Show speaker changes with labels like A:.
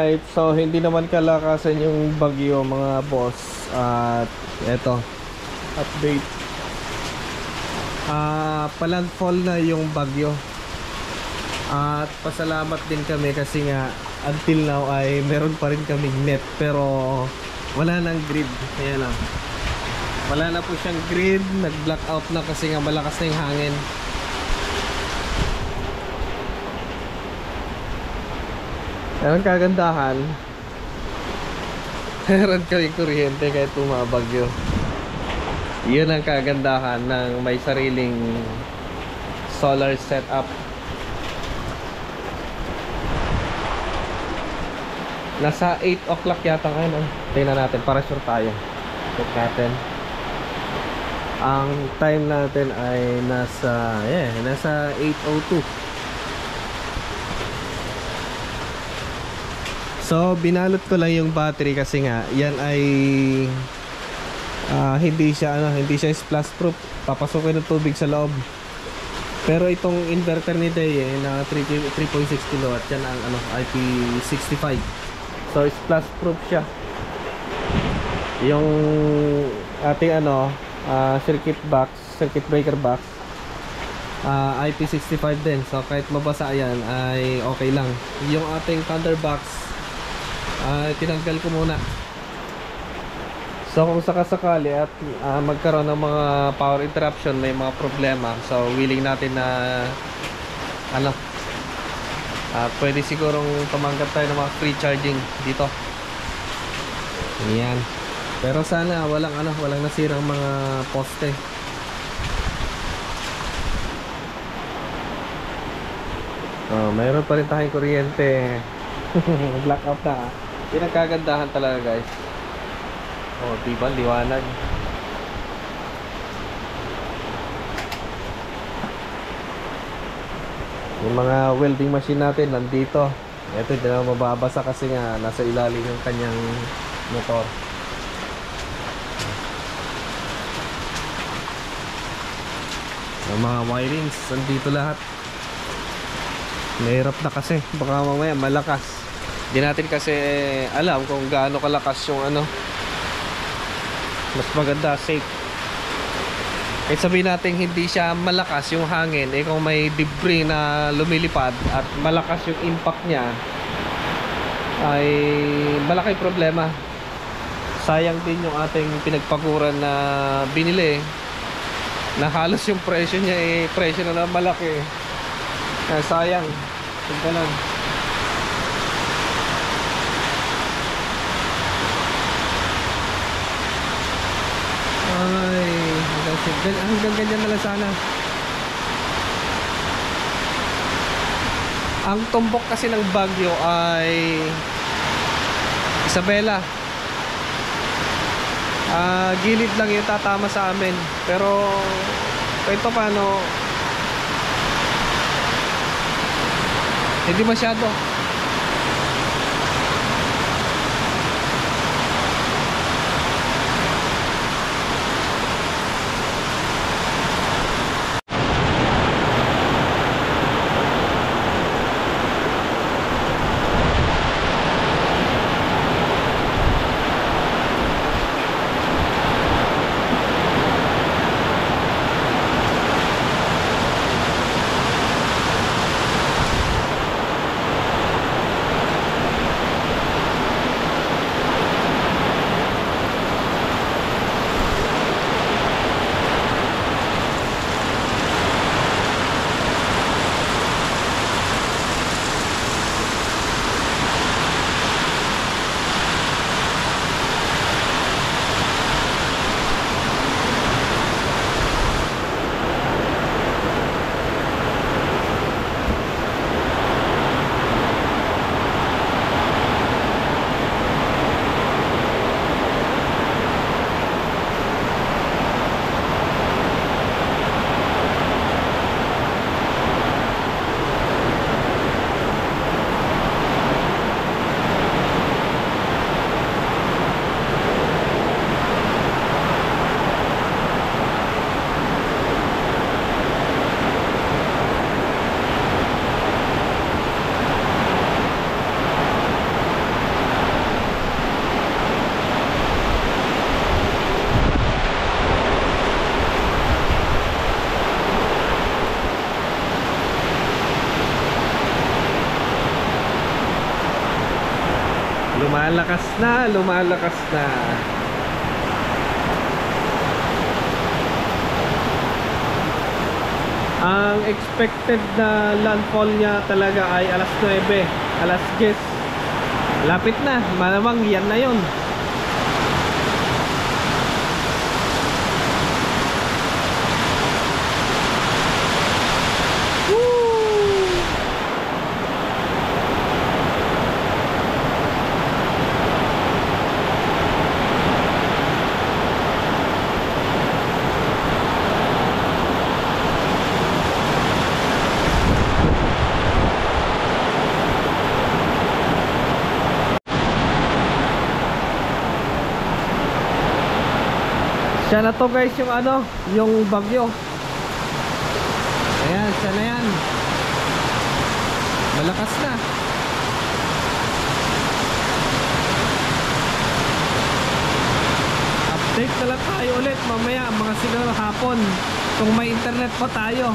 A: Alright, so hindi naman kalakasan yung bagyo mga boss. At eto, update. Palandfall na yung bagyo. At pasalamat din kami kasi nga until now ay meron pa rin kaming net, pero wala nang grid. Ayan lang, wala na po siyang grid. Nag-blackout na kasi nga malakas na yung hangin. Yan ang kagandahan. Meron kaming kuryente kahit bumabagyo. Yun ang kagandahan ng may sariling solar setup. Nasa 8 o'clock yata ngayon. Tingnan natin para sure tayo. Check natin. Ang time natin ay nasa 8:02. So binalot ko lang yung battery kasi nga yan ay hindi siya splash proof. Papasukin ng tubig sa loob. Pero itong inverter ni Day na 3.6 kW, yan ang IP65. So splash proof siya. Yung ating circuit breaker box IP65 din. So kahit mabasa yan ay okay lang. Yung ating thunder box tinanggal ko muna. So kung sakasakali at magkaroon ng mga power interruption, may mga problema, so willing natin na pwede sigurong tumanggap tayo ng mga free charging dito. Ayan. Pero sana walang nasirang mga poste. Mayroon pa rin tayong kuryente. Blackout na. Yan ang kagandahan talaga, guys. Diba, liwanag. Yung mga welding machine natin nandito. Ito, hindi na mababasa kasi nga nasa ilalim yung kanyang motor. Yung mga wirings nandito lahat. Mahirap na kasi, baka mamaya malakas. Hindi natin kasi alam kung gaano kalakas yung mas maganda, safe. Kahit sabihin natin hindi siya malakas yung hangin, kung may debris na lumilipad at malakas yung impact niya, ay malaki problema. Sayang din yung ating pinagpaguran na binili, na halos yung presyo niya presyo na malaki. Sayang yung ganun. Hanggang ganyan na lang sana. Ang tumbok kasi ng bagyo ay Isabela. Gilid lang yung tatama sa amin. Pero kahit pa paano, hindi masyado. Lumalakas na, lumalakas na. Ang expected na landfall niya talaga ay alas 9, alas 10. Lapit na, malamang yan na yun. Siya na to guys, yung ano, yung bagyo. Ayan, siya na yan. Malakas na. Update na lang tayo ulit mamaya, mga siguro hapon, kung may internet pa tayo.